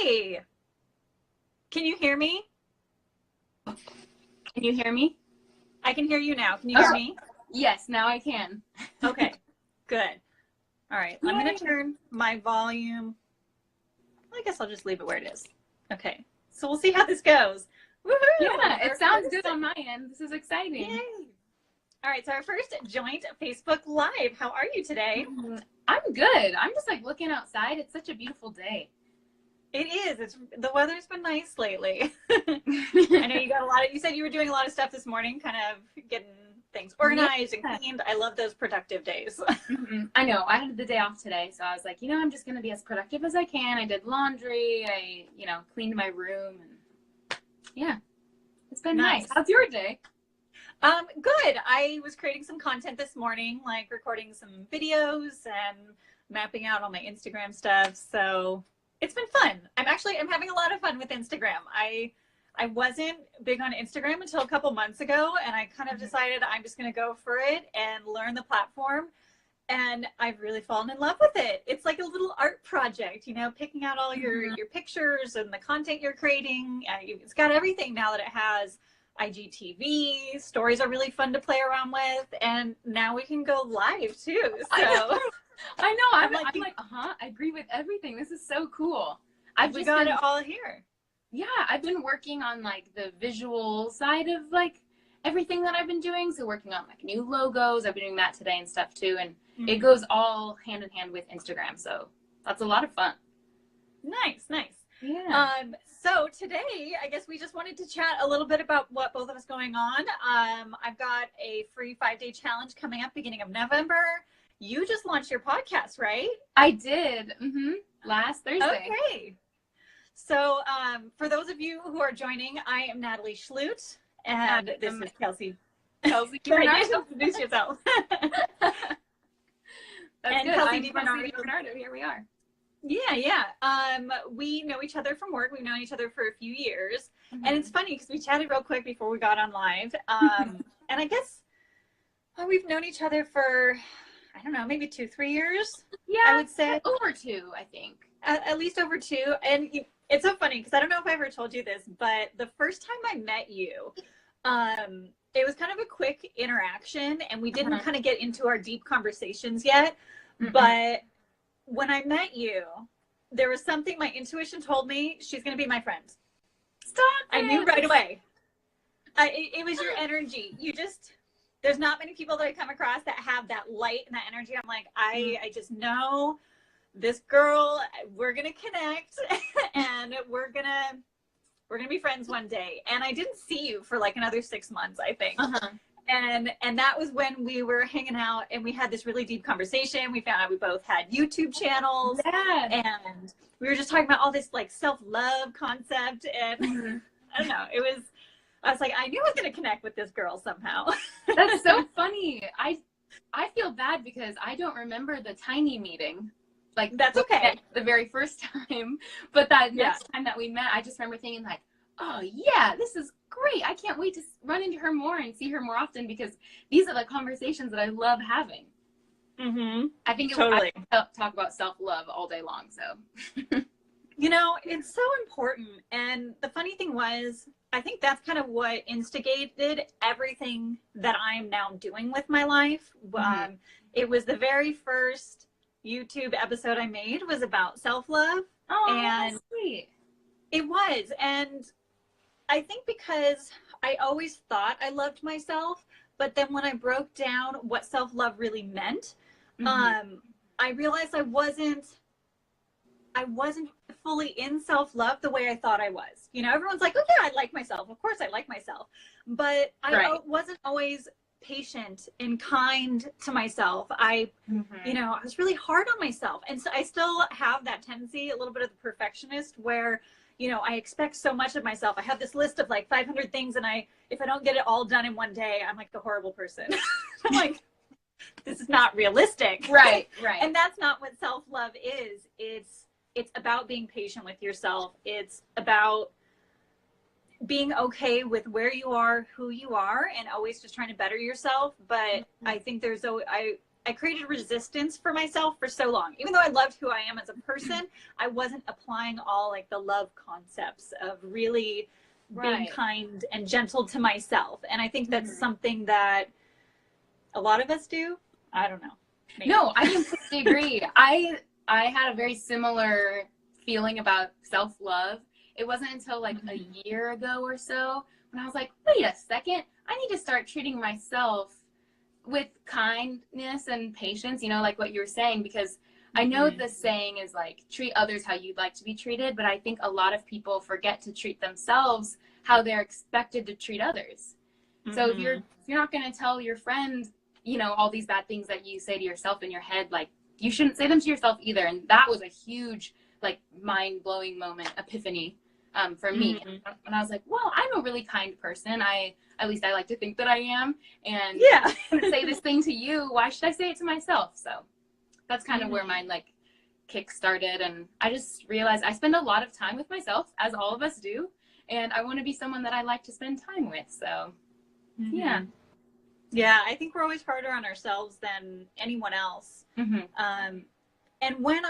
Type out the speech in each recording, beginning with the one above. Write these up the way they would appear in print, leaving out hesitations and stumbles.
Hey, can you hear me? Can you hear me? I can hear you now. Can you hear me? Yes, now I can. Okay, good. All right, I'm going to turn my volume. Well, I guess I'll just leave it where it is. Okay, so we'll see how this goes. Woohoo! Yeah, it sounds good on my end. This is exciting. Yay. All right, so our first joint Facebook Live. How are you today? I'm good. I'm just like looking outside. It's such a beautiful day. It is. The weather's been nice lately. I know you got a lot of, you said you were doing a lot of stuff this morning, kind of getting things organized and cleaned. I love those productive days. I know. I had the day off today, so I was like, I'm just going to be as productive as I can. I did laundry. I, cleaned my room. And yeah, it's been nice. How's your day? Good. I was creating some content this morning, like recording some videos and mapping out all my Instagram stuff. So it's been fun. I'm having a lot of fun with Instagram. I wasn't big on Instagram until a couple months ago, and I kind of decided I'm just going to go for it and learn the platform. And I've really fallen in love with it. It's like a little art project, picking out all your pictures and the content you're creating. It's got everything now that it has IGTV. Stories are really fun to play around with. And now we can go live too. So I know. I'm like, I agree with everything. This is so cool. We got it all here. Yeah, I've been working on like the visual side of like everything that I've been doing. So working on like new logos. I've been doing that today and stuff too. And it goes all hand in hand with Instagram. So that's a lot of fun. Nice. Yeah. So today, I guess we just wanted to chat a little bit about what both of us going on. I've got a free 5-day challenge coming up beginning of November. You just launched your podcast, right? I did. Last Thursday. Okay. So for those of you who are joining, I am Natalie Schlute, and this is Kelcey. Kelcey DiBernardo. Introduce yourself. That's and good. Kelcey DiBernardo. Here we are. Yeah. We know each other from work. We've known each other for a few years. And it's funny because we chatted real quick before we got on live. And I guess we've known each other for, I don't know, maybe 2-3 years. Yeah, I would say. Over 2, I think. At least over 2. And it's so funny because I don't know if I ever told you this, but the first time I met you, it was kind of a quick interaction and we didn't kind of get into our deep conversations yet. But when I met you, there was something my intuition told me, she's going to be my friend. Stop it. I knew right away. It was your energy. There's not many people that I come across that have that light and that energy. I'm like, I just know this girl, we're going to connect and we're going to be friends one day. And I didn't see you for like another 6 months, I think. And that was when we were hanging out and we had this really deep conversation. We found out we both had YouTube channels. Yeah. And we were just talking about all this like self-love concept. And I don't know, I was like, I knew I was going to connect with this girl somehow. That's so funny. I feel bad because I don't remember the tiny meeting. Like that's okay. The very first time. But that next time that we met, I just remember thinking like, oh yeah, this is great. I can't wait to run into her more and see her more often because these are the conversations that I love having. I think totally. I talk about self-love all day long. So, it's so important. And the funny thing was, I think that's kind of what instigated everything that I am now doing with my life. It was the very first YouTube episode I made was about self-love. Oh, and that's sweet. It was. And I think because I always thought I loved myself, but then when I broke down what self-love really meant, I realized I wasn't fully in self-love the way I thought I was. Everyone's like, oh yeah, I like myself. Of course I like myself. But I wasn't always patient and kind to myself. I was really hard on myself. And so I still have that tendency, a little bit of the perfectionist where, I expect so much of myself. I have this list of like 500 things and if I don't get it all done in one day, I'm like the horrible person. I'm like, this is not realistic. Right. And that's not what self-love is. It's about being patient with yourself. It's about being okay with where you are, who you are, and always just trying to better yourself. But I think I created resistance for myself for so long. Even though I loved who I am as a person, I wasn't applying all like the love concepts of really being kind and gentle to myself. And I think that's something that a lot of us do. I don't know. Maybe. No, I completely agree. I had a very similar feeling about self-love. It wasn't until like a year ago or so when I was like, wait a second, I need to start treating myself with kindness and patience, you know, like what you were saying, because I know the saying is like, treat others how you'd like to be treated, but I think a lot of people forget to treat themselves how they're expected to treat others. So if you're not going to tell your friend, you know, all these bad things that you say to yourself in your head, like you shouldn't say them to yourself either. And that was a huge, like, mind-blowing moment, epiphany for me. And I was like, well, I'm a really kind person. At least I like to think that I am. And I can say this thing to you. Why should I say it to myself? So that's kind of where mine like kick started. And I just realized I spend a lot of time with myself, as all of us do. And I want to be someone that I like to spend time with. So yeah, I think we're always harder on ourselves than anyone else. And when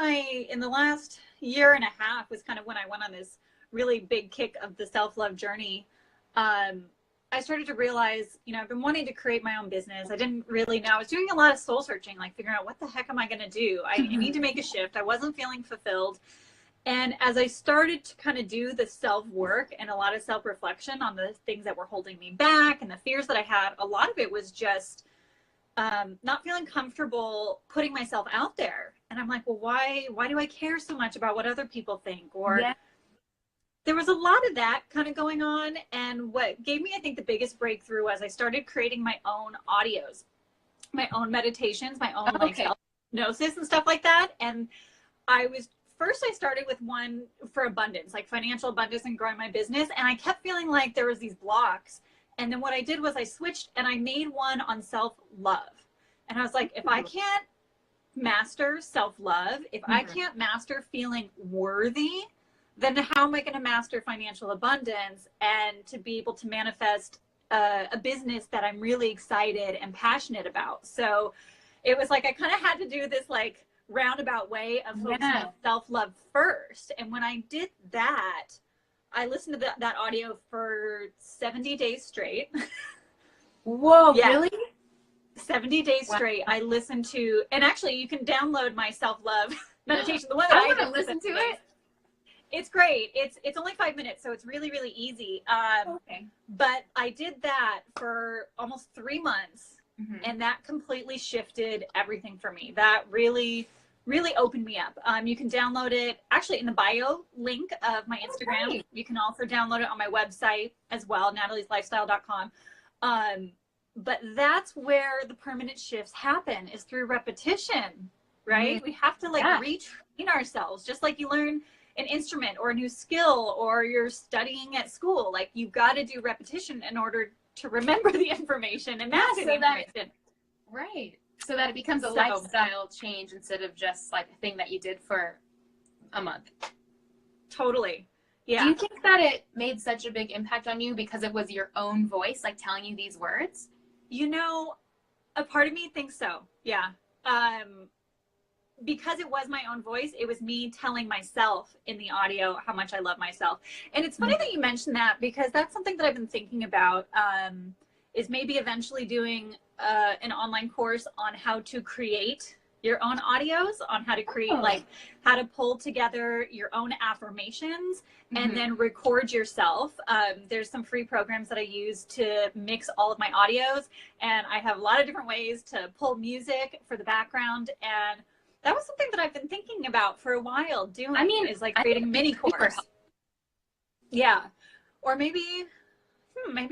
in the last year and a half was kind of when I went on this really big kick of the self-love journey, I started to realize, you know, I've been wanting to create my own business. I didn't really know. I was doing a lot of soul searching, like figuring out what the heck am I going to do? I need to make a shift. I wasn't feeling fulfilled. And as I started to kind of do the self-work and a lot of self-reflection on the things that were holding me back and the fears that I had, a lot of it was just not feeling comfortable putting myself out there. And I'm like, well, why do I care so much about what other people think? Or there was a lot of that kind of going on. And what gave me, I think, the biggest breakthrough was I started creating my own audios, my own meditations, my own like self-hypnosis and stuff like that. And first I started with one for abundance, like financial abundance and growing my business. And I kept feeling like there was these blocks. And then what I did was I switched and I made one on self-love. And I was like, if I can't master self-love, if I can't master feeling worthy, then how am I going to master financial abundance and to be able to manifest a business that I'm really excited and passionate about? So it was like I kind of had to do this like roundabout way of focusing on self-love first. And when I did that, I listened to that audio for 70 days straight. Whoa, really? 70 days straight. I listened to, and actually you can download my self-love meditation. The one that I want to listen to it. It's great. It's only 5 minutes, so it's really, really easy. But I did that for almost 3 months, and that completely shifted everything for me. That really, really opened me up. You can download it actually in the bio link of my Instagram. You can also download it on my website as well, natalieslifestyle.com. But that's where the permanent shifts happen, is through repetition, right? We have to like retrain ourselves, just like you learn an instrument or a new skill or you're studying at school. Like you've got to do repetition in order to remember the information and master the information. So that it becomes a lifestyle change instead of just like a thing that you did for a month. Totally. Yeah. Do you think that it made such a big impact on you because it was your own voice, like telling you these words? You know, a part of me thinks so. Yeah. Because it was my own voice, it was me telling myself in the audio how much I love myself. And it's funny that you mentioned that, because that's something that I've been thinking about, is maybe eventually doing an online course on how to create your own audios, on how to create, like how to pull together your own affirmations and then record yourself. There's some free programs that I use to mix all of my audios, and I have a lot of different ways to pull music for the background. And that was something that I've been thinking about for a while doing. I mean, is like creating a mini course. Yeah. Or maybe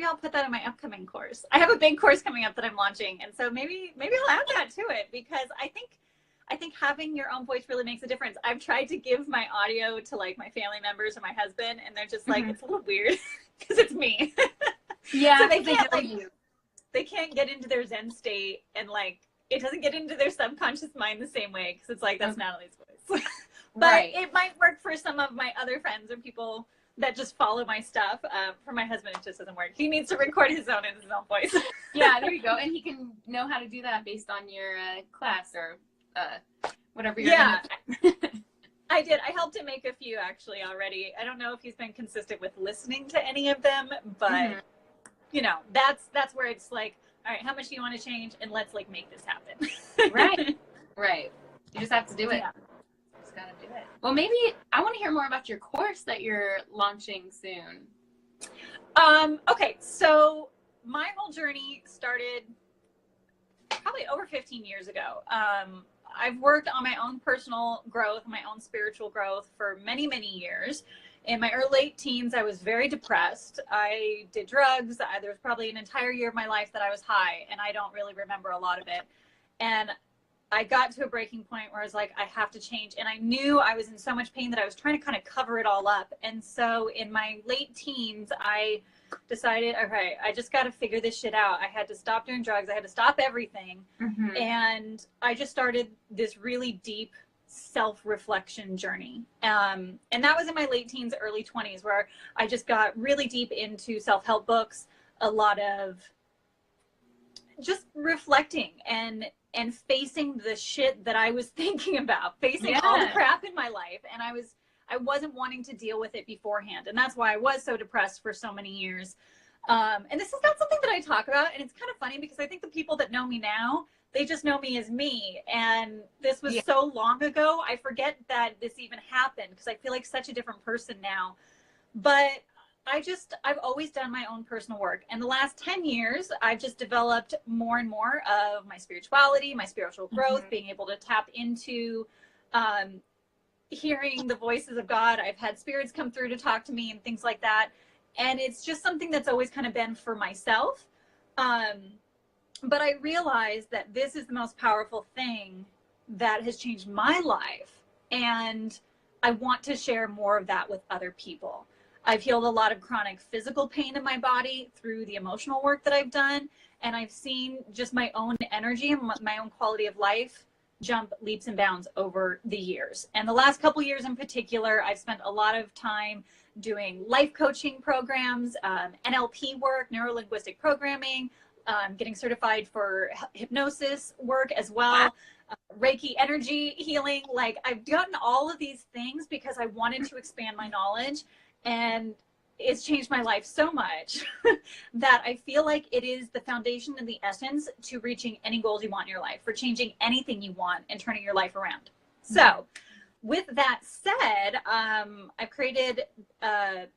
I'll put that in my upcoming course. I have a big course coming up that I'm launching. And so maybe I'll add that to it, because I think having your own voice really makes a difference. I've tried to give my audio to like my family members or my husband, and they're just like, it's a little weird because it's me. Yeah. So they can't get into their Zen state, and like, it doesn't get into their subconscious mind the same way, because it's like, that's Natalie's voice. But it might work for some of my other friends or people that just follow my stuff. For my husband, it just doesn't work. He needs to record his own in his own voice. Yeah, there you go. And he can know how to do that based on your class or whatever you're doing. I did. I helped him make a few actually already. I don't know if he's been consistent with listening to any of them, but you know, that's where it's like, all right, how much do you want to change? And let's like make this happen. Right. You just have to do it. Yeah. Just gotta do it. Well, maybe I want to hear more about your course that you're launching soon. Okay, so my whole journey started probably over 15 years ago. I've worked on my own personal growth, my own spiritual growth for many, many years. In my late teens, I was very depressed. I did drugs. There was probably an entire year of my life that I was high, and I don't really remember a lot of it. And I got to a breaking point where I was like, I have to change. And I knew I was in so much pain that I was trying to kind of cover it all up. And so in my late teens, I decided, okay, I just got to figure this shit out. I had to stop doing drugs. I had to stop everything. And I just started this really deep self-reflection journey. And that was in my late teens, early 20s, where I just got really deep into self-help books, a lot of just reflecting and facing the shit that I was thinking about, facing all the crap in my life. And I wasn't wanting to deal with it beforehand. And that's why I was so depressed for so many years. And this is not something that I talk about. And it's kind of funny because I think the people that know me now, they just know me as me. And this was so long ago. I forget that this even happened because I feel like such a different person now. But I've always done my own personal work. And the last 10 years, I've just developed more and more of my spirituality, my spiritual growth, being able to tap into hearing the voices of God. I've had spirits come through to talk to me and things like that. And it's just something that's always kind of been for myself. But I realized that this is the most powerful thing that has changed my life. And I want to share more of that with other people. I've healed a lot of chronic physical pain in my body through the emotional work that I've done. And I've seen just my own energy and my own quality of life jump leaps and bounds over the years. And the last couple years in particular, I've spent a lot of time doing life coaching programs, NLP work, neuro-linguistic programming, getting certified for hypnosis work as well. Reiki energy healing. Like I've done all of these things because I wanted to expand my knowledge. And it's changed my life so much that I feel like it is the foundation and the essence to reaching any goals you want in your life, for changing anything you want and turning your life around. So with that said, I've created a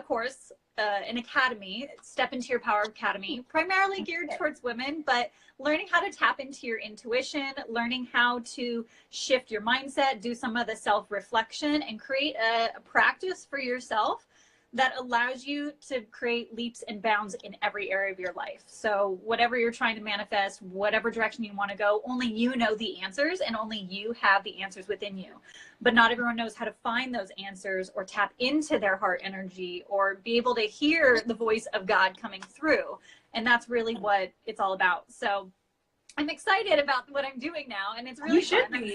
course, an academy, Step Into Your Power Academy, primarily geared towards women, but learning how to tap into your intuition, learning how to shift your mindset, do some of the self-reflection, and create a practice for yourself that allows you to create leaps and bounds in every area of your life. So whatever you're trying to manifest, whatever direction you want to go, only you know the answers and only you have the answers within you. But not everyone knows how to find those answers or tap into their heart energy or be able to hear the voice of God coming through. And that's really what it's all about. So I'm excited about what I'm doing now, and it's really fun.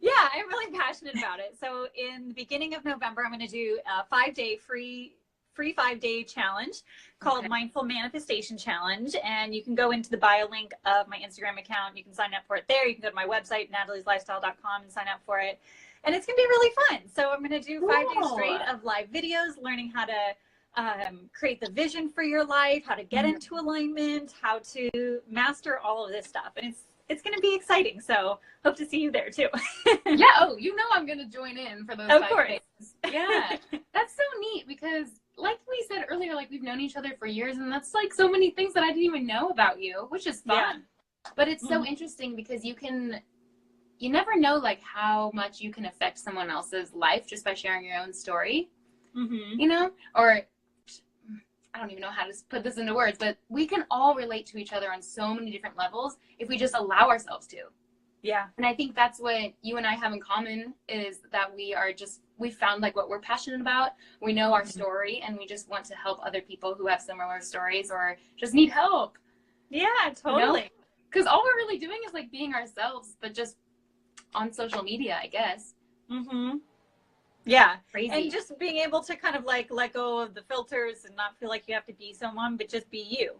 Yeah, I'm really passionate about it. So in the beginning of November, I'm going to do a 5-day free 5-day challenge called Mindful Manifestation Challenge. And you can go into the bio link of my Instagram account. You can sign up for it there. You can go to my website, natalieslifestyle.com, and sign up for it. And it's going to be really fun. So I'm going to do 5 days straight of live videos, learning how to create the vision for your life, how to get into alignment, how to master all of this stuff. And it's going to be exciting. So hope to see you there too. Yeah. Oh, you know, I'm going to join in for those 5 days. Yeah. That's so neat because like we said earlier, like we've known each other for years, and that's like so many things that I didn't even know about you, which is fun. But it's so interesting because you never know like how much you can affect someone else's life just by sharing your own story, you know, or I don't even know how to put this into words, but we can all relate to each other on so many different levels if we just allow ourselves to. Yeah. And I think that's what you and I have in common is that we found like what we're passionate about. We know our story and we just want to help other people who have similar stories or just need help. Yeah, totally. Because all we're really doing is like being ourselves, but just on social media, I guess. Mm-hmm. Yeah. Crazy. And just being able to kind of like let go of the filters and not feel like you have to be someone, but just be you.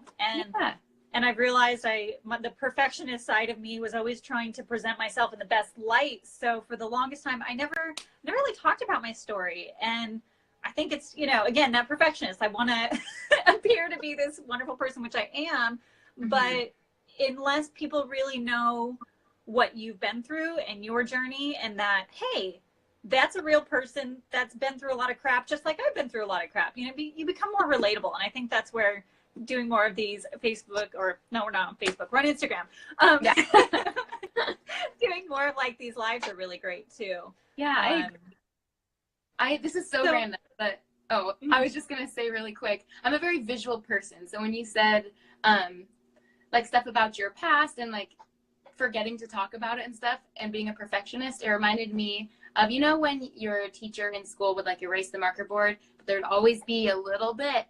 And I've realized the perfectionist side of me was always trying to present myself in the best light. So for the longest time, I never really talked about my story. And I think it's, you know, again, that perfectionist, I want to appear to be this wonderful person, which I am, but unless people really know what you've been through and your journey, and that, hey, that's a real person that's been through a lot of crap, just like I've been through a lot of crap. You know, you become more relatable. And I think that's where doing more of these Facebook, or no, we're not on Facebook, we're on Instagram. Doing more of like these lives are really great too. Yeah, I agree. This is so random, but I was just gonna say really quick, I'm a very visual person. So when you said like stuff about your past and like forgetting to talk about it and stuff and being a perfectionist, it reminded me of, you know, when your teacher in school would like erase the marker board, but there'd always be a little bit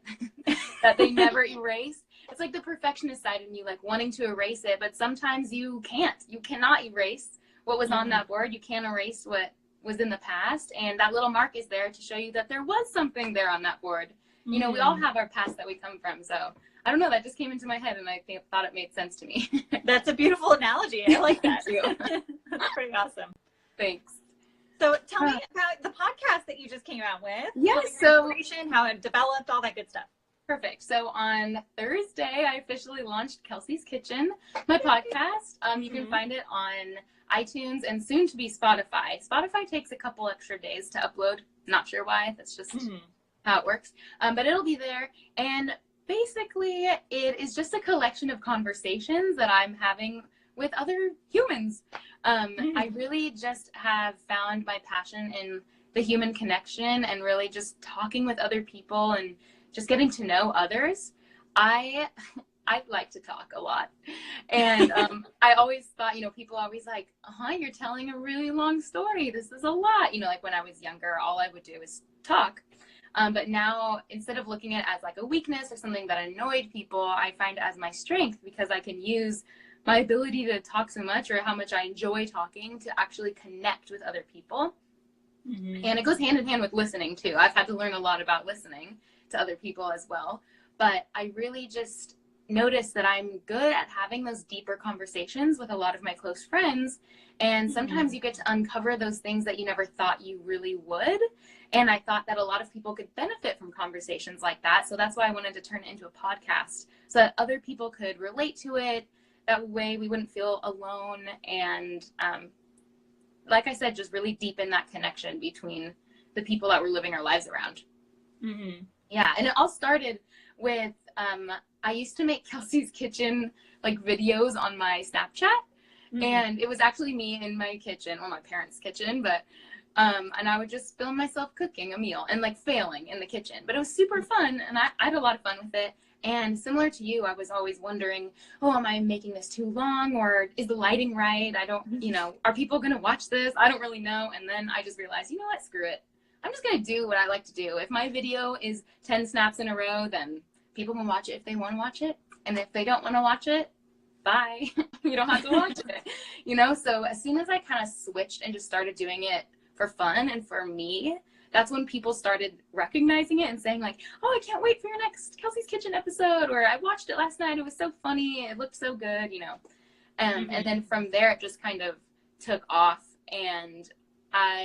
that they never erase. It's like the perfectionist side in you, like wanting to erase it, but sometimes you cannot erase what was on that board. You can't erase what was in the past, and that little mark is there to show you that there was something there on that board. You know, we all have our past that we come from. So I don't know, that just came into my head and I thought it made sense to me. That's a beautiful analogy. I like that. That's pretty awesome. Thanks. So tell me about the podcast that you just came out with. Yeah, so how it developed, all that good stuff. Perfect. So on Thursday, I officially launched Kelcey's Kitchen, my podcast. You can find it on iTunes and soon to be Spotify. Spotify takes a couple extra days to upload. Not sure why. That's just how it works. But it'll be there. And basically, it is just a collection of conversations that I'm having with other humans. I really just have found my passion in the human connection and really just talking with other people and just getting to know others. I like to talk a lot. And I always thought, you know, people always like, you're telling a really long story. This is a lot. You know, like when I was younger, all I would do is talk. But now, instead of looking at it as like a weakness or something that annoyed people, I find it as my strength because I can use my ability to talk so much, or how much I enjoy talking, to actually connect with other people. And it goes hand in hand with listening too. I've had to learn a lot about listening to other people as well. But I really just noticed that I'm good at having those deeper conversations with a lot of my close friends. And sometimes you get to uncover those things that you never thought you really would. And I thought that a lot of people could benefit from conversations like that. So that's why I wanted to turn it into a podcast so that other people could relate to it. That way we wouldn't feel alone. And like I said, just really deepen that connection between the people that we're living our lives around. Yeah. And it all started with, I used to make Kelcey's Kitchen like videos on my Snapchat. And it was actually me in my kitchen, or my parents' kitchen, but and I would just film myself cooking a meal and like failing in the kitchen. But it was super fun, and I had a lot of fun with it. And similar to you, I was always wondering, am I making this too long, or is the lighting right? I don't, you know, are people going to watch this? I don't really know. And then I just realized, you know what, screw it. I'm just going to do what I like to do. If my video is 10 snaps in a row, then people can watch it if they want to watch it. And if they don't want to watch it, bye. You don't have to watch it. You know, so as soon as I kind of switched and just started doing it for fun and for me, that's when people started recognizing it and saying like, I can't wait for your next Kelcey's Kitchen episode, or I watched it last night, it was so funny, it looked so good, you know. And then from there it just kind of took off. And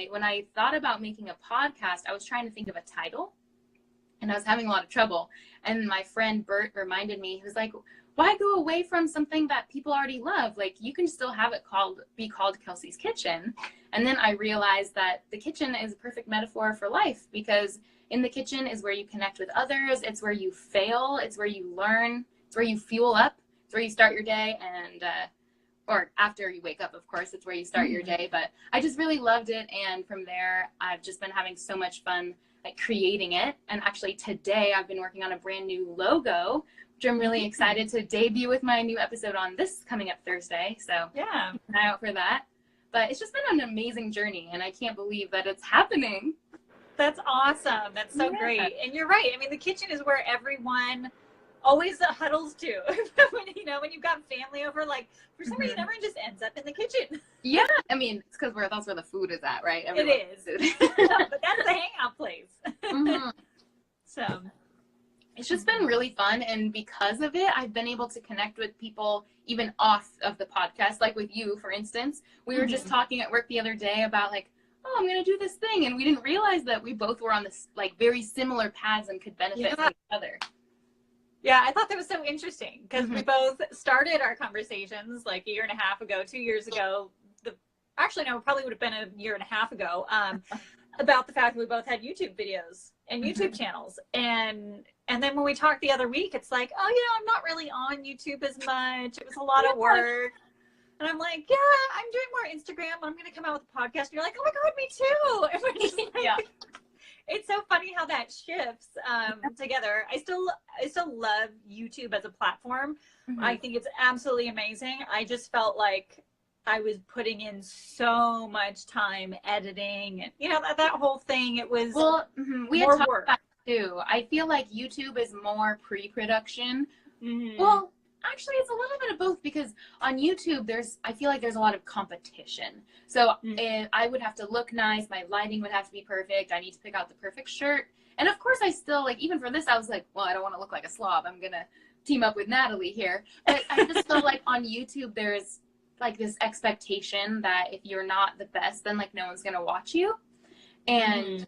when I thought about making a podcast, I was trying to think of a title and I was having a lot of trouble. And my friend Bert reminded me, he was like, why go away from something that people already love? Like, you can still have it be called Kelcey's Kitchen. And then I realized that the kitchen is a perfect metaphor for life, because in the kitchen is where you connect with others. It's where you fail. It's where you learn. It's where you fuel up. It's where you start your day, and or after you wake up, of course, it's where you start your day. But I just really loved it. And from there, I've just been having so much fun like creating it. And actually today I've been working on a brand new logo, which I'm really excited to debut with my new episode on this coming up Thursday. So yeah, keep an eye out for that. But it's just been an amazing journey, and I can't believe that it's happening. That's awesome. That's so great. And you're right. I mean, the kitchen is where everyone always the huddles too. When you've got family over, like for some reason everyone just ends up in the kitchen. Yeah, I mean, it's because that's where the food is at, right? It is. But that's the hangout place. So it's just been really fun, and because of it, I've been able to connect with people even off of the podcast. Like with you, for instance, we were just talking at work the other day about like, oh, I'm gonna do this thing, and we didn't realize that we both were on this like very similar paths and could benefit from each other. Yeah, I thought that was so interesting because we both started our conversations like a year and a half ago, 2 years ago. Actually, no, it probably would have been a year and a half ago, about the fact that we both had YouTube videos and YouTube channels. And then when we talked the other week, it's like, oh, I'm not really on YouTube as much. It was a lot of work. And I'm like, yeah, I'm doing more Instagram. I'm going to come out with a podcast. And you're like, oh my God, me too. And we're just like, it's so funny how that shifts together. I still love YouTube as a platform. I think it's absolutely amazing. I just felt like I was putting in so much time editing and that whole thing. It was we had talked about it too. I feel like YouTube is more pre-production. Well, actually, it's a little bit of both because on YouTube, I feel like there's a lot of competition. So I would have to look nice. My lighting would have to be perfect. I need to pick out the perfect shirt. And of course, I still, like, even for this, I was like, well, I don't want to look like a slob. I'm going to team up with Natalie here. But I just feel like on YouTube, there's like this expectation that if you're not the best, then like no one's going to watch you. And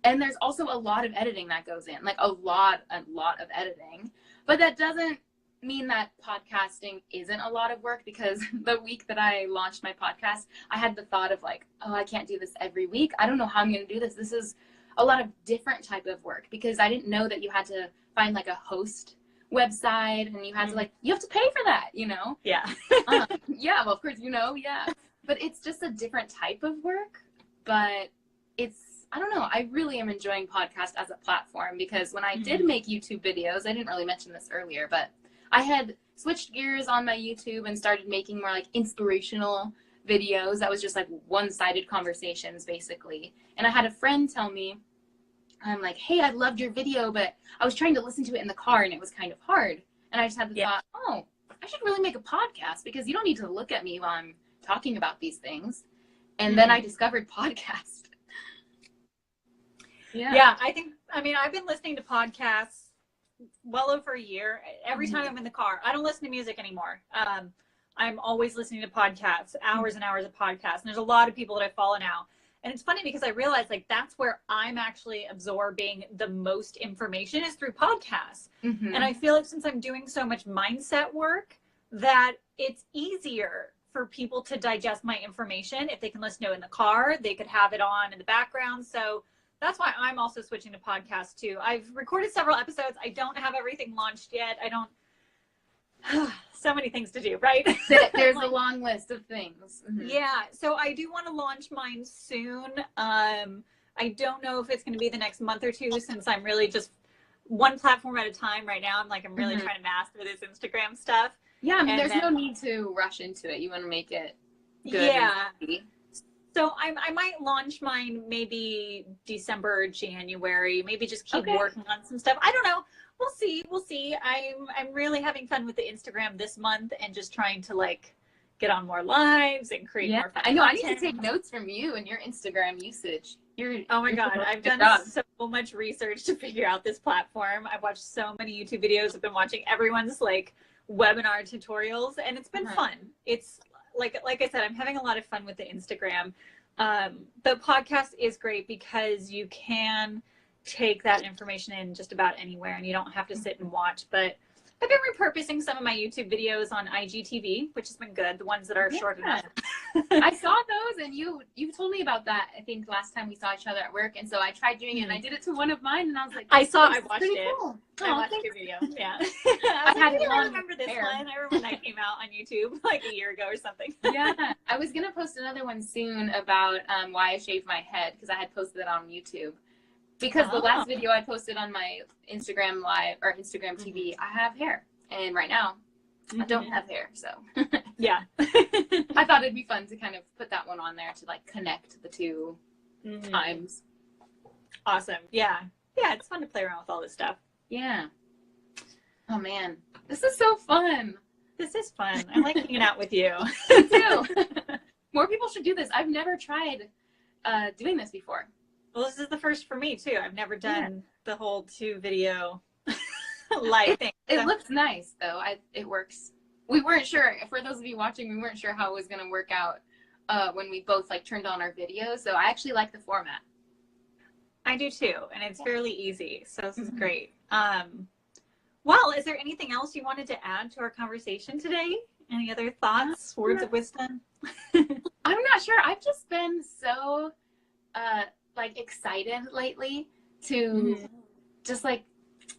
there's also a lot of editing that goes in, like a lot of editing. But that doesn't mean that podcasting isn't a lot of work, because the week that I launched my podcast, I had the thought of like, oh, I can't do this every week. I don't know how I'm going to do this. This is a lot of different type of work, because I didn't know that you had to find like a host website and you had to you have to pay for that, Yeah. Yeah, well, of course, yeah. But it's just a different type of work. But I don't know, I really am enjoying podcast as a platform, because when I did make YouTube videos, I didn't really mention this earlier, but I had switched gears on my YouTube and started making more like inspirational videos that was just like one-sided conversations basically. And I had a friend tell me, I'm like, hey, I loved your video, but I was trying to listen to it in the car and it was kind of hard. And I just had the thought, oh, I should really make a podcast, because you don't need to look at me while I'm talking about these things. And then I discovered podcast. Yeah, I've been listening to podcasts well over a year. Every time I'm in the car, I don't listen to music anymore. I'm always listening to podcasts, hours and hours of podcasts. And there's a lot of people that I follow now. And it's funny because I realized like that's where I'm actually absorbing the most information is through podcasts. And I feel like since I'm doing so much mindset work, that it's easier for people to digest my information. If they can listen to it in the car, they could have it on in the background. So that's why I'm also switching to podcasts too. I've recorded several episodes. I don't have everything launched yet. So many things to do, right? There's a long list of things. Yeah. So I do want to launch mine soon. I don't know if it's going to be the next month or two, since I'm really just one platform at a time right now. I'm really trying to master this Instagram stuff. Yeah. I mean, there's no need to rush into it. You want to make it good. Yeah. So I might launch mine maybe December or January, maybe just keep working on some stuff. I don't know. We'll see. I'm really having fun with the Instagram this month and just trying to like get on more lives and create more fun. I know. Content. I need to take notes from you and your Instagram usage. Oh my God. I've done so much research to figure out this platform. I've watched so many YouTube videos. I've been watching everyone's like webinar tutorials, and it's been fun. It's like I said, I'm having a lot of fun with the Instagram. The podcast is great because you can take that information in just about anywhere and you don't have to sit and watch. But I've been repurposing some of my YouTube videos on IGTV, which has been good. The ones that are short enough. I saw those, and you told me about that, I think, last time we saw each other at work. And so I tried doing it, and I did it to one of mine, and I was like, I watched it. Cool. I watched your video. Yeah. I remember this one. I remember that came out on YouTube like a year ago or something. Yeah. I was going to post another one soon about why I shaved my head, because I had posted it on YouTube. Because the last video I posted on my Instagram Live or Instagram TV, I have hair. And right now, I don't have hair. So, yeah. I thought it'd be fun to kind of put that one on there to like connect the two times. Awesome. Yeah. Yeah. It's fun to play around with all this stuff. Yeah. Oh man, this is so fun. This is fun. I like hanging out with you. Me too. More people should do this. I've never tried doing this before. Well, this is the first for me too. I've never done the whole 2 video live thing. It looks nice though. It works. We weren't sure, for those of you watching, we weren't sure how it was going to work out when we both like turned on our video. So I actually like the format. I do too, and it's fairly easy. So this is great. Well, is there anything else you wanted to add to our conversation today? Any other thoughts, words of wisdom? I'm not sure. I've just been so like excited lately to just like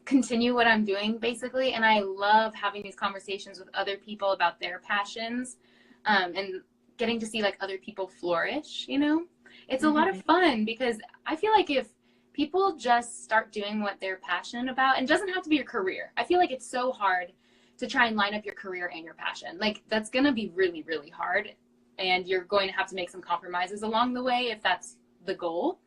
continue what I'm doing basically. And I love having these conversations with other people about their passions and getting to see like other people flourish, you know? It's a lot of fun because I feel like if people just start doing what they're passionate about, and it doesn't have to be your career. I feel like it's so hard to try and line up your career and your passion. Like that's going to be really, really hard. And you're going to have to make some compromises along the way if that's the goal.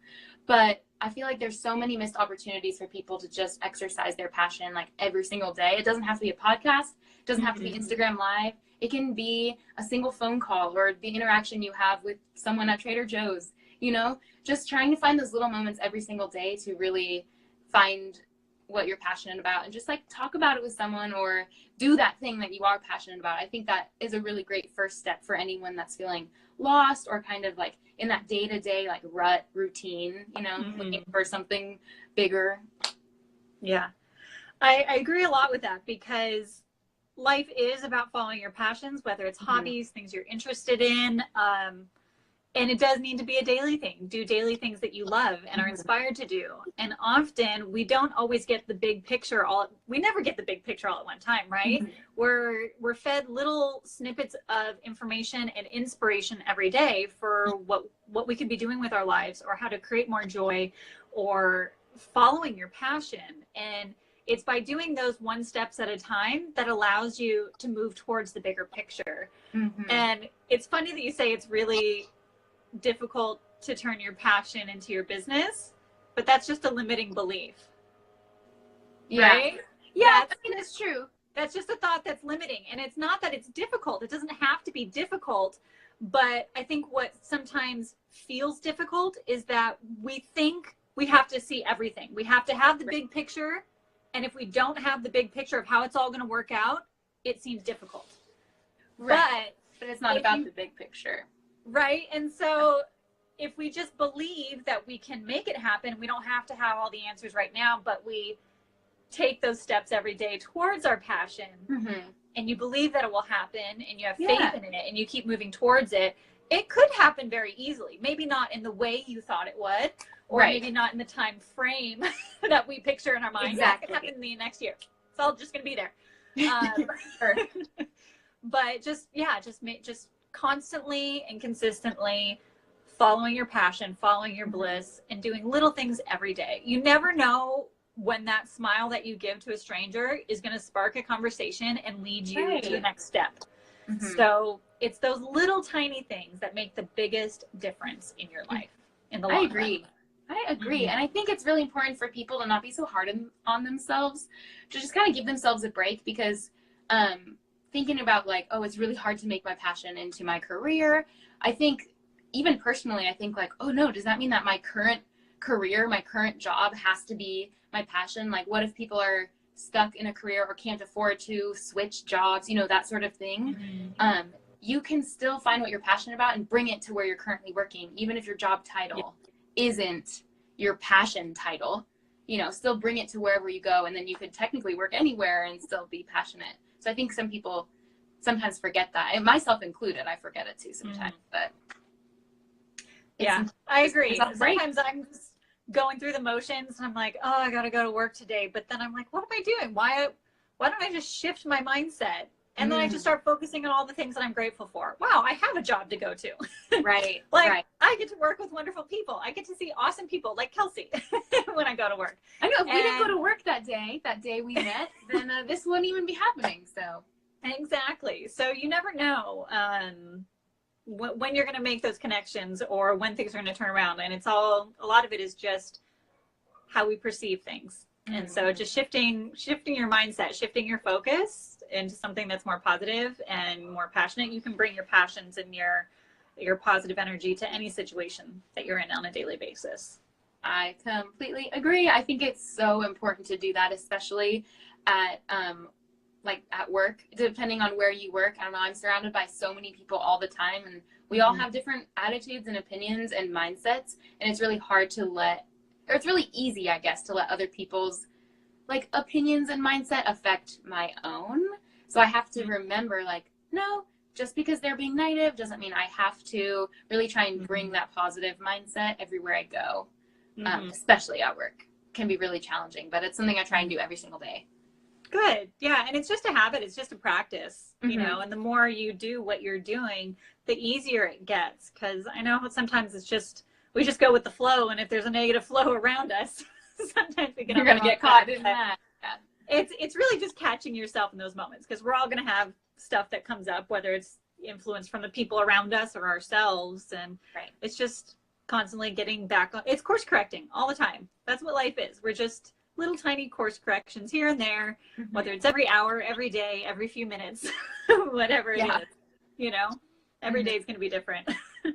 But I feel like there's so many missed opportunities for people to just exercise their passion like every single day. It doesn't have to be a podcast. It doesn't have to be Instagram Live. It can be a single phone call or the interaction you have with someone at Trader Joe's, you know, just trying to find those little moments every single day to really find what you're passionate about and just like talk about it with someone or do that thing that you are passionate about. I think that is a really great first step for anyone that's feeling lost or kind of like in that day-to-day like rut routine, you know, looking for something bigger. Yeah, I agree a lot with that because life is about following your passions, whether it's hobbies, things you're interested in. And it does need to be a daily thing. Do daily things that you love and are inspired to do. And often we don't always get the big picture we never get the big picture all at one time, right? We're fed little snippets of information and inspiration every day for what we could be doing with our lives or how to create more joy or following your passion. And it's by doing those one steps at a time that allows you to move towards the bigger picture. And it's funny that you say it's really difficult to turn your passion into your business, but that's just a limiting belief. Right? Yeah, I mean, it's true. That's just a thought that's limiting. And it's not that it's difficult. It doesn't have to be difficult. But I think what sometimes feels difficult is that we think we have to see everything. We have to have the big picture. And if we don't have the big picture of how it's all going to work out, it seems difficult. Right. But it's not about the big picture. Right. And so if we just believe that we can make it happen, we don't have to have all the answers right now, but we take those steps every day towards our passion and you believe that it will happen and you have faith in it and you keep moving towards it, it could happen very easily. Maybe not in the way you thought it would, or maybe not in the time frame that we picture in our mind. Exactly. It could happen in the next year. It's all just going to be there. But just constantly and consistently following your passion, following your bliss, and doing little things every day. You never know when that smile that you give to a stranger is going to spark a conversation and lead you to the next step. So it's those little tiny things that make the biggest difference in your life in the long run. I agree. And I think it's really important for people to not be so hard on themselves, to just kind of give themselves a break because thinking about like, oh, it's really hard to make my passion into my career. I think even personally, I think like, oh no, does that mean that my current career, my current job has to be my passion? Like what if people are stuck in a career or can't afford to switch jobs, you know, that sort of thing. You can still find what you're passionate about and bring it to where you're currently working, even if your job title isn't your passion title, you know, still bring it to wherever you go. And then you could technically work anywhere and still be passionate. So I think some people sometimes forget that, and myself included. I forget it too sometimes, but I agree. Sometimes I'm just going through the motions and I'm like, oh, I got to go to work today. But then I'm like, what am I doing? Why don't I just shift my mindset? And then I just start focusing on all the things that I'm grateful for. Wow, I have a job to go to. I get to work with wonderful people. I get to see awesome people like Kelcey when I go to work. I know, if we didn't go to work that day we met, then this wouldn't even be happening. So exactly. So you never know when you're going to make those connections or when things are going to turn around. And a lot of it is just how we perceive things. And so just shifting your mindset, shifting your focus into something that's more positive and more passionate, you can bring your passions and your positive energy to any situation that you're in on a daily basis. I completely agree. I think it's so important to do that, especially at like at work, depending on where you work. I don't know, I'm surrounded by so many people all the time, and we all have different attitudes and opinions and mindsets, and it's really hard to or it's really easy, I guess, to let other people's like opinions and mindset affect my own. So I have to remember, like, no, just because they're being negative doesn't mean I have to really try and bring that positive mindset everywhere I go, especially at work. Can be really challenging, but it's something I try and do every single day. Good. Yeah. And it's just a habit. It's just a practice, you know, and the more you do what you're doing, the easier it gets. Cause I know sometimes we just go with the flow. And if there's a negative flow around us, sometimes we You're going to get caught in that. Yeah. It's really just catching yourself in those moments. Cause we're all going to have stuff that comes up, whether it's influence from the people around us or ourselves. And it's just constantly getting back on. It's course correcting all the time. That's what life is. We're just little tiny course corrections here and there, whether it's every hour, every day, every few minutes, whatever it is, you know, every day is going to be different. Well,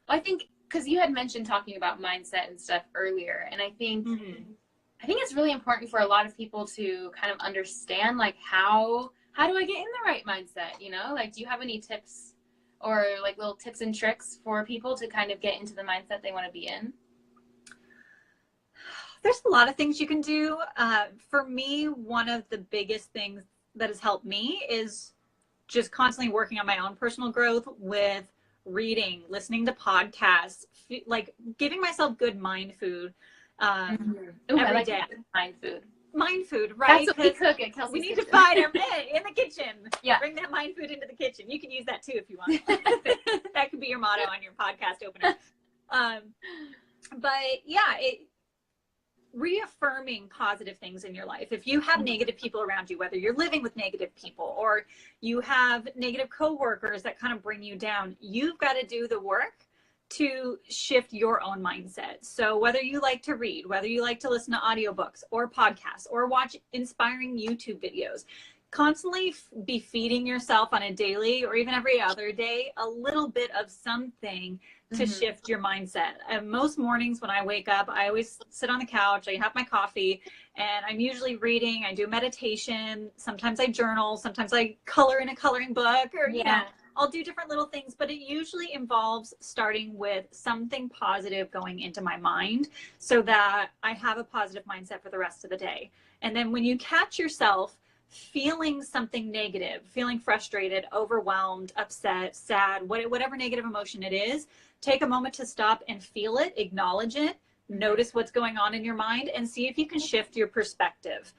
I think because you had mentioned talking about mindset and stuff earlier, and I think it's really important for a lot of people to kind of understand, like, how do I get in the right mindset? You know, like, do you have any tips or like little tips and tricks for people to kind of get into the mindset they want to be in? There's a lot of things you can do. For me, one of the biggest things that has helped me is just constantly working on my own personal growth with reading, listening to podcasts, like giving myself good mind food every day. Mind food, right? That's what we cook at Kelcey's We need Kitchen. to find our in the kitchen. Yeah. Bring that mind food into the kitchen. You can use that too if you want. That could be your motto on your podcast opener. But yeah, reaffirming positive things in your life. If you have negative people around you, whether you're living with negative people or you have negative coworkers that kind of bring you down, you've got to do the work to shift your own mindset. So whether you like to read, whether you like to listen to audiobooks or podcasts or watch inspiring YouTube videos, constantly be feeding yourself on a daily or even every other day a little bit of something to shift your mindset. And most mornings when I wake up, I always sit on the couch, I have my coffee, and I'm usually reading. I do meditation. Sometimes I journal. Sometimes I color in a coloring book, or you know, I'll do different little things, but it usually involves starting with something positive going into my mind so that I have a positive mindset for the rest of the day. And then when you catch yourself feeling something negative, feeling frustrated, overwhelmed, upset, sad, whatever negative emotion it is, take a moment to stop and feel it, acknowledge it, notice what's going on in your mind, and see if you can shift your perspective.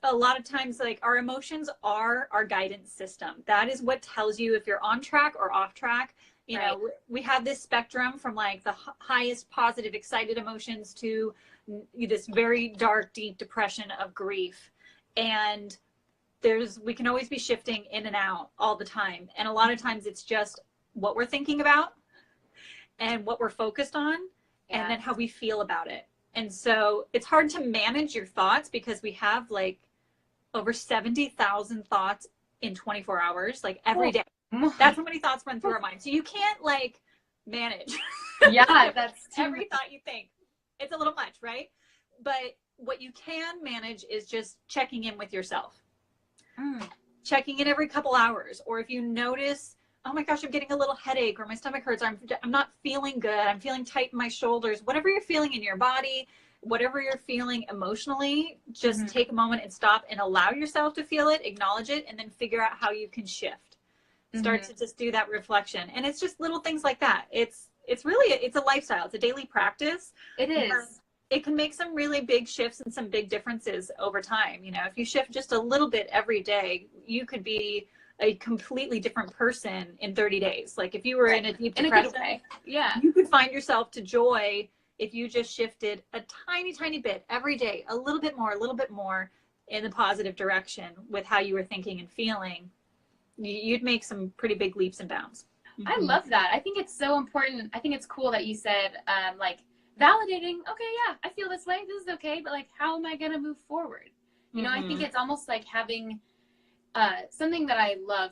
A lot of times, like, our emotions are our guidance system. That is what tells you if you're on track or off track. You know, we have this spectrum from like the highest positive, excited emotions to this very dark, deep depression of grief. And we can always be shifting in and out all the time. And a lot of times it's just what we're thinking about and what we're focused on and then how we feel about it. And so it's hard to manage your thoughts because we have like over 70,000 thoughts in 24 hours, like every day. That's how many thoughts run through our mind. So you can't like manage that's every thought you think. It's a little much, right? But what you can manage is just checking in with yourself. Checking in every couple hours. Or if you notice, oh my gosh, I'm getting a little headache or my stomach hurts, I'm not feeling good, I'm feeling tight in my shoulders, whatever you're feeling in your body, whatever you're feeling emotionally, just take a moment and stop and allow yourself to feel it, acknowledge it, and then figure out how you can shift. Start to just do that reflection. And it's just little things like that. It's a lifestyle. It's a daily practice. It is. It can make some really big shifts and some big differences over time. You know, if you shift just a little bit every day, you could be a completely different person in 30 days. Like if you were in a deep depression, you could find yourself to joy if you just shifted a tiny, tiny bit every day, a little bit more in the positive direction with how you were thinking and feeling. You'd make some pretty big leaps and bounds. I love that. I think it's so important. I think it's cool that you said, like, validating, okay, yeah, I feel this way, this is okay, but like, how am I going to move forward? You know, I think it's almost like having something that I love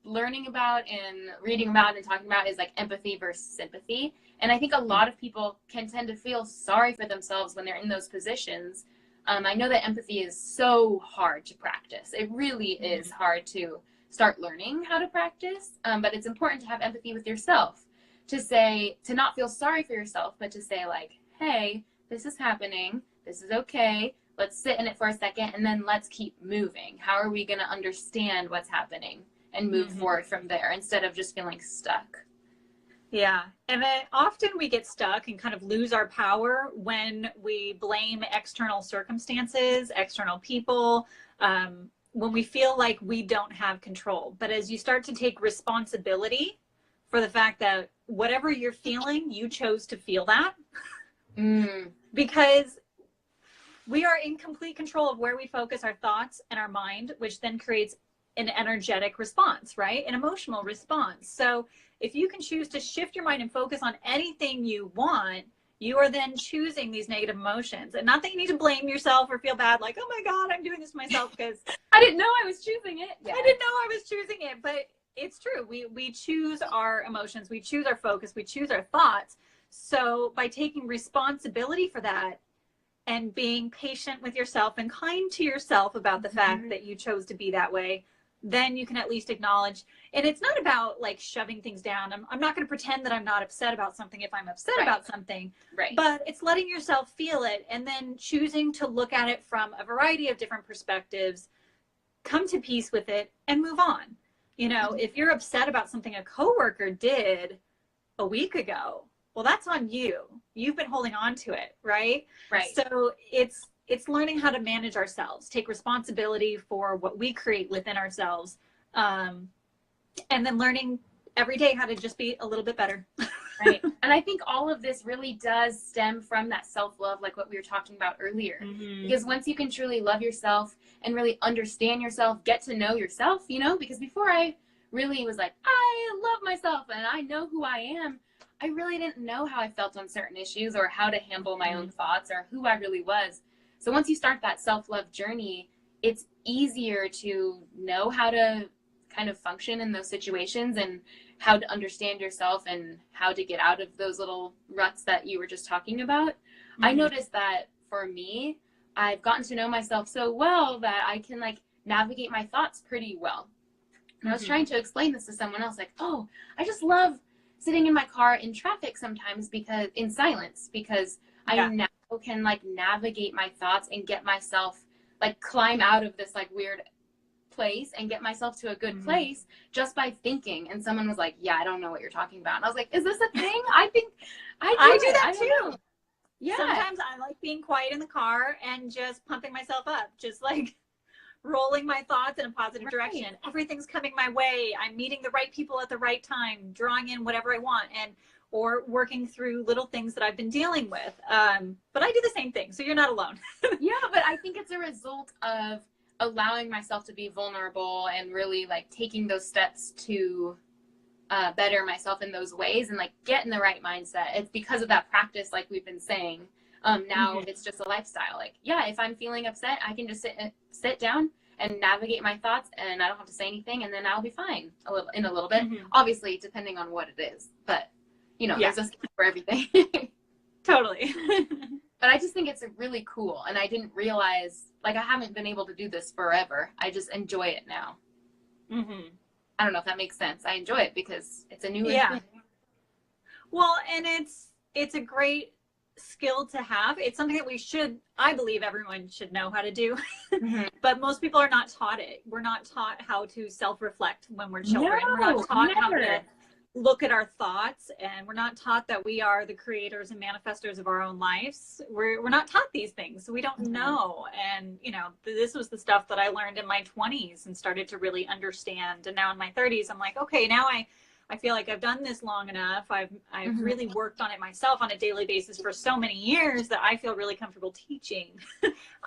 learning about and reading about and talking about is like empathy versus sympathy. And I think a lot of people can tend to feel sorry for themselves when they're in those positions. I know that empathy is so hard to practice. It really is hard to start learning how to practice, but it's important to have empathy with yourself, to not feel sorry for yourself, but to say like, hey, this is happening, this is okay, let's sit in it for a second, and then let's keep moving. How are we going to understand what's happening and move forward from there instead of just feeling stuck? Yeah. And then often we get stuck and kind of lose our power when we blame external circumstances, external people, when we feel like we don't have control. But as you start to take responsibility for the fact that whatever you're feeling, you chose to feel that, because we are in complete control of where we focus our thoughts and our mind, which then creates an energetic response, right? An emotional response. So if you can choose to shift your mind and focus on anything you want, you are then choosing these negative emotions. And not that you need to blame yourself or feel bad, like, oh my God, I'm doing this to myself because I didn't know I was choosing it. Yeah. I didn't know I was choosing it, but it's true. We choose our emotions, we choose our focus, we choose our thoughts. So by taking responsibility for that and being patient with yourself and kind to yourself about the fact that you chose to be that way, then you can at least acknowledge. And it's not about like shoving things down. I'm not going to pretend that I'm not upset about something if I'm upset about something. Right. But it's letting yourself feel it and then choosing to look at it from a variety of different perspectives, come to peace with it, and move on. You know, if you're upset about something a coworker did a week ago, well, that's on you. You've been holding on to it, right? Right. So it's learning how to manage ourselves, take responsibility for what we create within ourselves, and then learning every day how to just be a little bit better. Right. And I think all of this really does stem from that self-love, like what we were talking about earlier. Because once you can truly love yourself and really understand yourself, get to know yourself, you know, because before I really was like, I love myself and I know who I am, I really didn't know how I felt on certain issues or how to handle my own thoughts or who I really was. So once you start that self-love journey, it's easier to know how to kind of function in those situations and how to understand yourself and how to get out of those little ruts that you were just talking about. I noticed that for me, I've gotten to know myself so well that I can like navigate my thoughts pretty well. And I was trying to explain this to someone else, like, oh, I just love sitting in my car in traffic sometimes because in silence, because I now can like navigate my thoughts and get myself like climb out of this like weird place and get myself to a good place just by thinking. And someone was like, yeah, I don't know what you're talking about. And I was like, is this a thing? I think I do that too. Yeah. Sometimes I like being quiet in the car and just pumping myself up, just like rolling my thoughts in a positive direction. Everything's coming my way. I'm meeting the right people at the right time, drawing in whatever I want, or working through little things that I've been dealing with. But I do the same thing. So you're not alone. Yeah, but I think it's a result of allowing myself to be vulnerable and really like taking those steps to better myself in those ways and like get in the right mindset. It's because of that practice, like we've been saying. Now it's just a lifestyle. Like, yeah, if I'm feeling upset, I can just sit down and navigate my thoughts and I don't have to say anything and then I'll be fine in a little bit. Obviously, depending on what it is. But, you know, there's a scheme for everything. Totally. But I just think it's really cool. And I didn't realize, like, I haven't been able to do this forever. I just enjoy it now. I don't know if that makes sense. I enjoy it because it's a new thing. Well, and it's a great skill to have. It's something that I believe everyone should know how to do. But most people are not taught it. We're not taught how to self-reflect when we're children. We're not taught how to look at our thoughts, and we're not taught that we are the creators and manifestors of our own lives. We're not taught these things, so we don't know. And you know, this was the stuff that I learned in my 20s and started to really understand. And now in my 30s, I'm like, okay, now I feel like I've done this long enough. I've really worked on it myself on a daily basis for so many years that I feel really comfortable teaching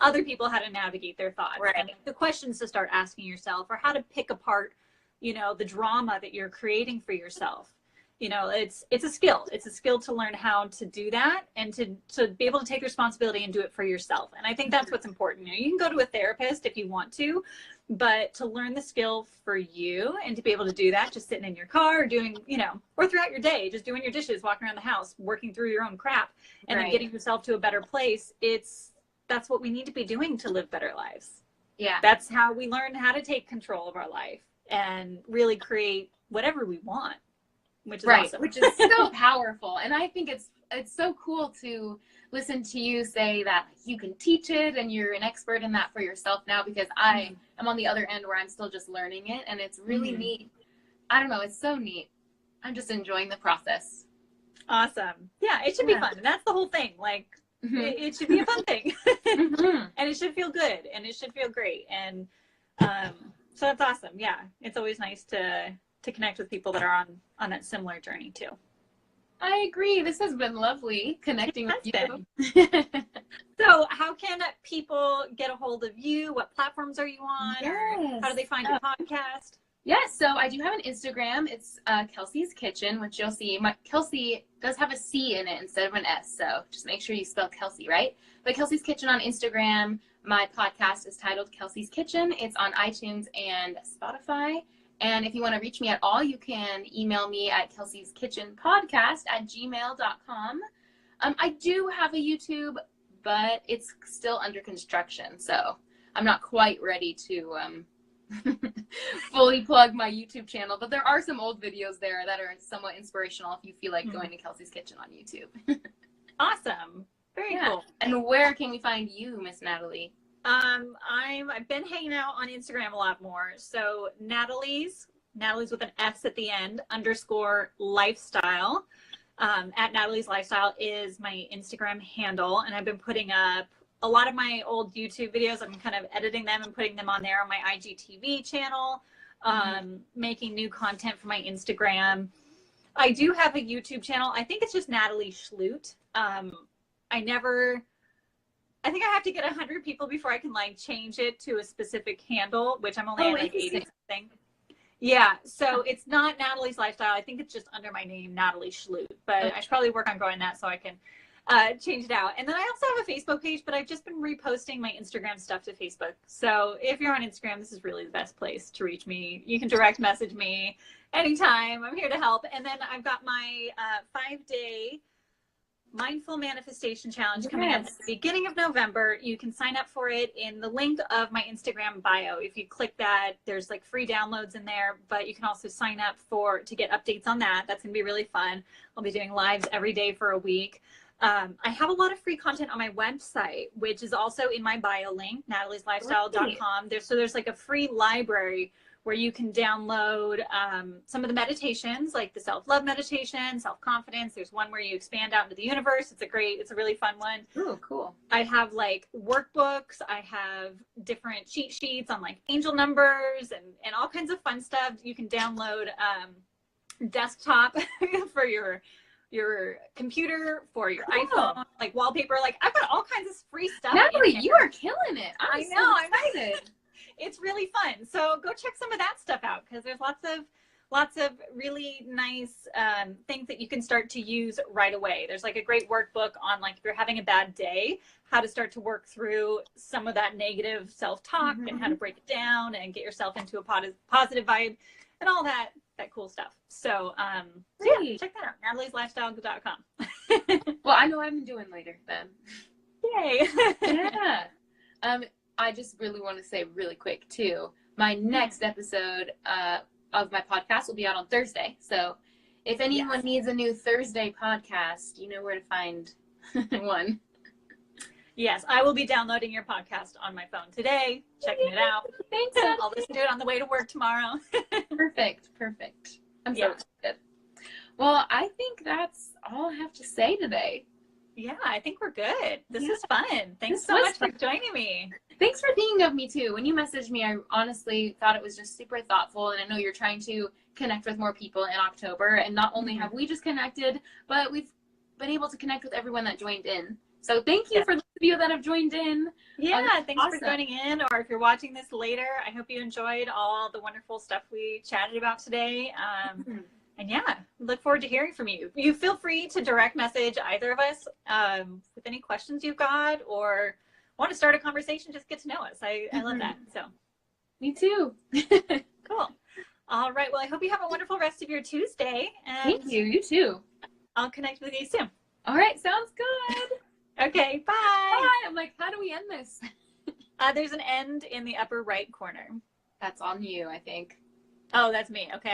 other people how to navigate their thoughts. And the questions to start asking yourself, or how to pick apart, you know, the drama that you're creating for yourself. You know, it's a skill. It's a skill to learn how to do that and to be able to take responsibility and do it for yourself. And I think that's what's important. You know, you can go to a therapist if you want to, but to learn the skill for you and to be able to do that, just sitting in your car or doing, you know, or throughout your day, just doing your dishes, walking around the house, working through your own crap, and then getting yourself to a better place. That's what we need to be doing to live better lives. Yeah. That's how we learn how to take control of our life and really create whatever we want. Which is awesome. Which is so powerful. And I think it's so cool to listen to you say that you can teach it and you're an expert in that for yourself now, because I am on the other end where I'm still just learning it, and it's really neat. I don't know, it's so neat. I'm just enjoying the process. Awesome. Yeah, it should be fun. And that's the whole thing. Like it should be a fun thing. And it should feel good and it should feel great. And so that's awesome. Yeah. It's always nice to connect with people that are on that similar journey too. I agree. This has been lovely connecting with you. So how can people get a hold of you? What platforms are you on? Yes. Or how do they find your podcast? Yes, so I do have an Instagram. It's Kelcey's Kitchen, which you'll see. Kelcey does have a C in it instead of an S, so just make sure you spell Kelcey right. But Kelcey's Kitchen on Instagram. My podcast is titled Kelcey's Kitchen. It's on iTunes and Spotify. And if you want to reach me at all, you can email me at kelceyskitchenpodcast@gmail.com. I do have a YouTube, but it's still under construction, so I'm not quite ready to fully plug my YouTube channel. But there are some old videos there that are somewhat inspirational if you feel like going to Kelcey's Kitchen on YouTube. Awesome. Very cool. And where can we find you, Miss Natalie? I've been hanging out on Instagram a lot more. So Natalie's with an S at the end _lifestyle. At Natalie's Lifestyle is my Instagram handle. And I've been putting up a lot of my old YouTube videos. I'm kind of editing them and putting them on there on my IGTV channel, making new content for my Instagram. I do have a YouTube channel. I think it's just Natalie Schlute. I think I have to get 100 people before I can like change it to a specific handle, which I'm only at like 80 something. Yeah, so it's not Natalie's Lifestyle. I think it's just under my name, Natalie Schlute. But I should probably work on growing that so I can change it out. And then I also have a Facebook page, but I've just been reposting my Instagram stuff to Facebook. So if you're on Instagram, this is really the best place to reach me. You can direct message me anytime. I'm here to help. And then I've got my 5-day Mindful Manifestation Challenge coming up at the beginning of November. You can sign up for it in the link of my Instagram bio. If you click that, there's like free downloads in there, but you can also sign up to get updates on that. That's going to be really fun. I'll be doing lives every day for a week. I have a lot of free content on my website, which is also in my bio link, natalieslifestyle.com. There's like a free library where you can download some of the meditations, like the self-love meditation, self-confidence. There's one where you expand out into the universe. It's a really fun one. Oh, cool. I have like workbooks. I have different cheat sheets on like angel numbers and all kinds of fun stuff. You can download desktop for your computer, for your iPhone, like wallpaper. Like I've got all kinds of free stuff. Natalie, you are killing it. I know. I'm excited. It's really fun. So go check some of that stuff out because there's lots of really nice things that you can start to use right away. There's like a great workbook on like if you're having a bad day, how to start to work through some of that negative self-talk and how to break it down and get yourself into a positive vibe and all that cool stuff. So yeah, check that out. natalieslifestyle.com. Well, I know what I'm doing later then. Yay. Yeah. I just really want to say really quick too, my next episode of my podcast will be out on Thursday. So if anyone needs a new Thursday podcast, you know where to find one. Yes, I will be downloading your podcast on my phone today, checking it out. Thanks. I'll listen to it on the way to work tomorrow. Perfect. I'm so excited. Well, I think that's all I have to say today. Yeah, I think we're good. This is fun. Thanks so much for joining me. Thanks for thinking of me too. When you messaged me, I honestly thought it was just super thoughtful. And I know you're trying to connect with more people in October. And not only have we just connected, but we've been able to connect with everyone that joined in. So thank you for those of you that have joined in. Yeah, thanks for joining in. Or if you're watching this later, I hope you enjoyed all the wonderful stuff we chatted about today. And yeah, look forward to hearing from you. You feel free to direct message either of us with any questions you've got or want to start a conversation, just get to know us. I love that. So me too. Cool. All right. Well, I hope you have a wonderful rest of your Tuesday. And thank you. You too. I'll connect with you soon. All right. Sounds good. Okay. Bye. Bye. I'm like, how do we end this? There's an end in the upper right corner. That's on you, I think. Oh, that's me. Okay.